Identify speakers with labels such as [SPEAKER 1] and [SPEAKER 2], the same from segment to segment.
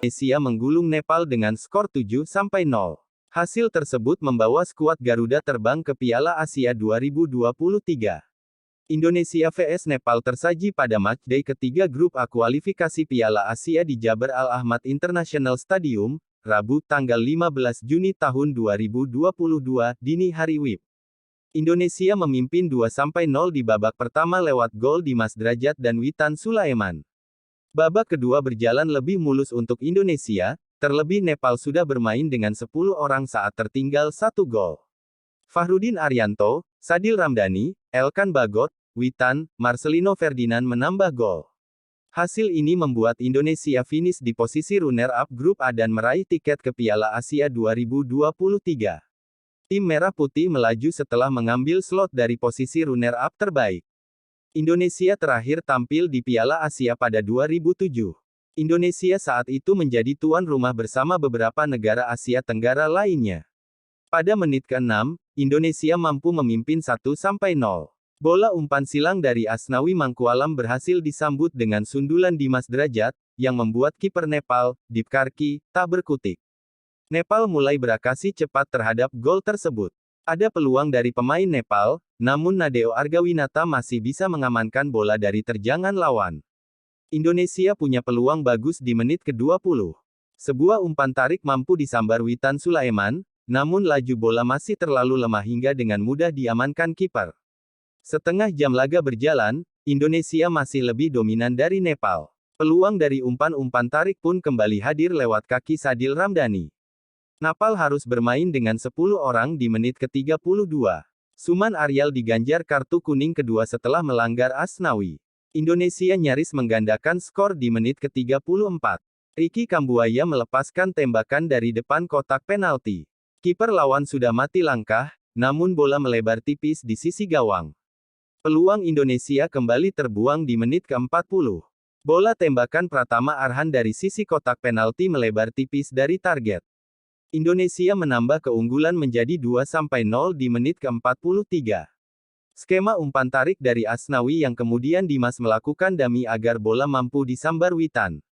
[SPEAKER 1] Indonesia menggulung Nepal dengan skor 7-0. Hasil tersebut membawa skuad Garuda terbang ke Piala Asia 2023. Indonesia vs Nepal tersaji pada matchday ketiga grup A kualifikasi Piala Asia di Jabar Al Ahmad International Stadium, Rabu tanggal 15 Juni tahun 2022, dini hari WIB. Indonesia memimpin 2-0 di babak pertama lewat gol Dimas Drajat dan Witan Sulaiman. Babak kedua berjalan lebih mulus untuk Indonesia, terlebih Nepal sudah bermain dengan 10 orang saat tertinggal 1 gol. Fahrudin Arianto, Sadil Ramdhani, Elkan Bagot, Witan, Marcelino Ferdinand menambah gol. Hasil ini membuat Indonesia finish di posisi runner-up grup A dan meraih tiket ke Piala Asia 2023. Tim Merah Putih melaju setelah mengambil slot dari posisi runner-up terbaik. Indonesia terakhir tampil di Piala Asia pada 2007. Indonesia saat itu menjadi tuan rumah bersama beberapa negara Asia Tenggara lainnya. Pada menit ke-6, Indonesia mampu memimpin 1-0. Bola umpan silang dari Asnawi Mangkualam berhasil disambut dengan sundulan Dimas Drajat, yang membuat kiper Nepal, Deep Karki, tak berkutik. Nepal mulai bereaksi cepat terhadap gol tersebut. Ada peluang dari pemain Nepal, namun Nadeo Argawinata masih bisa mengamankan bola dari terjangan lawan. Indonesia punya peluang bagus di menit ke-20. Sebuah umpan tarik mampu disambar Witan Sulaiman, namun laju bola masih terlalu lemah hingga dengan mudah diamankan kiper. Setengah jam laga berjalan, Indonesia masih lebih dominan dari Nepal. Peluang dari umpan-umpan tarik pun kembali hadir lewat kaki Sadil Ramdhani. Nepal harus bermain dengan 10 orang di menit ke-32. Suman Aryal diganjar kartu kuning kedua setelah melanggar Asnawi. Indonesia nyaris menggandakan skor di menit ke-34. Ricky Kambuaya melepaskan tembakan dari depan kotak penalti. Kiper lawan sudah mati langkah, namun bola melebar tipis di sisi gawang. Peluang Indonesia kembali terbuang di menit ke-40. Bola tembakan Pratama Arhan dari sisi kotak penalti melebar tipis dari target. Indonesia menambah keunggulan menjadi 2-0 di menit ke-43. Skema umpan tarik dari Asnawi yang kemudian Dimas melakukan dummy agar bola mampu disambar Witan.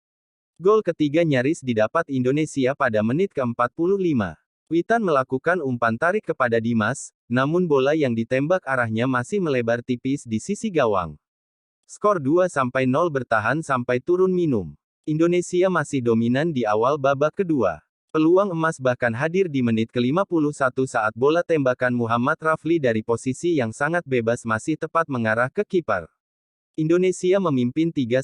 [SPEAKER 1] Gol ketiga nyaris didapat Indonesia pada menit ke-45. Witan melakukan umpan tarik kepada Dimas, namun bola yang ditembak arahnya masih melebar tipis di sisi gawang. Skor 2-0 bertahan sampai turun minum. Indonesia masih dominan di awal babak kedua. Peluang emas bahkan hadir di menit ke-51 saat bola tembakan Muhammad Rafli dari posisi yang sangat bebas masih tepat mengarah ke kiper. Indonesia memimpin 3-0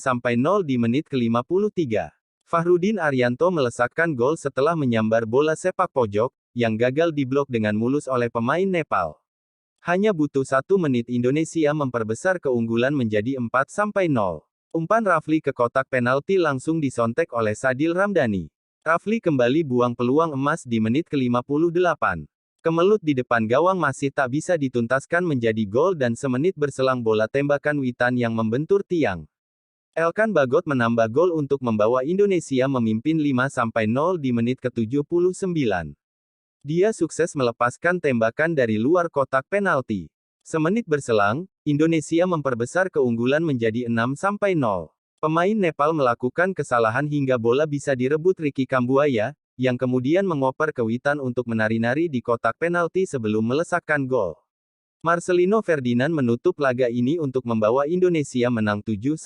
[SPEAKER 1] di menit ke-53. Fahrudin Arianto melesakkan gol setelah menyambar bola sepak pojok, yang gagal diblok dengan mulus oleh pemain Nepal. Hanya butuh 1 menit Indonesia memperbesar keunggulan menjadi 4-0. Umpan Rafli ke kotak penalti langsung disontek oleh Sadil Ramdhani. Rafli kembali buang peluang emas di menit ke-58. Kemelut di depan gawang masih tak bisa dituntaskan menjadi gol dan semenit berselang bola tembakan Witan yang membentur tiang. Elkan Bagot menambah gol untuk membawa Indonesia memimpin 5-0 di menit ke-79. Dia sukses melepaskan tembakan dari luar kotak penalti. Semenit berselang, Indonesia memperbesar keunggulan menjadi 6-0. Pemain Nepal melakukan kesalahan hingga bola bisa direbut Ricky Kambuaya, yang kemudian mengoper ke Witan untuk menari-nari di kotak penalti sebelum melesakkan gol. Marcelino Ferdinand menutup laga ini untuk membawa Indonesia menang 7-0.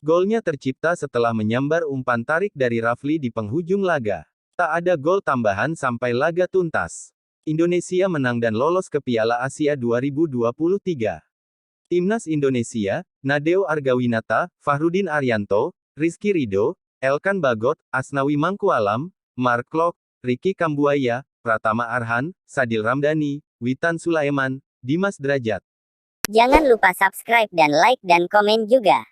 [SPEAKER 1] Golnya tercipta setelah menyambar umpan tarik dari Rafli di penghujung laga. Tak ada gol tambahan sampai laga tuntas. Indonesia menang dan lolos ke Piala Asia 2023. Timnas Indonesia, Nadeo Argawinata, Fahrudin Arianto, Rizky Ridho, Elkan Bagot, Asnawi Mangkualam, Mark Klok, Ricky Kambuaya, Pratama Arhan, Sadil Ramdhani, Witan Sulaiman, Dimas Drajat.
[SPEAKER 2] Jangan lupa subscribe dan like dan komen juga.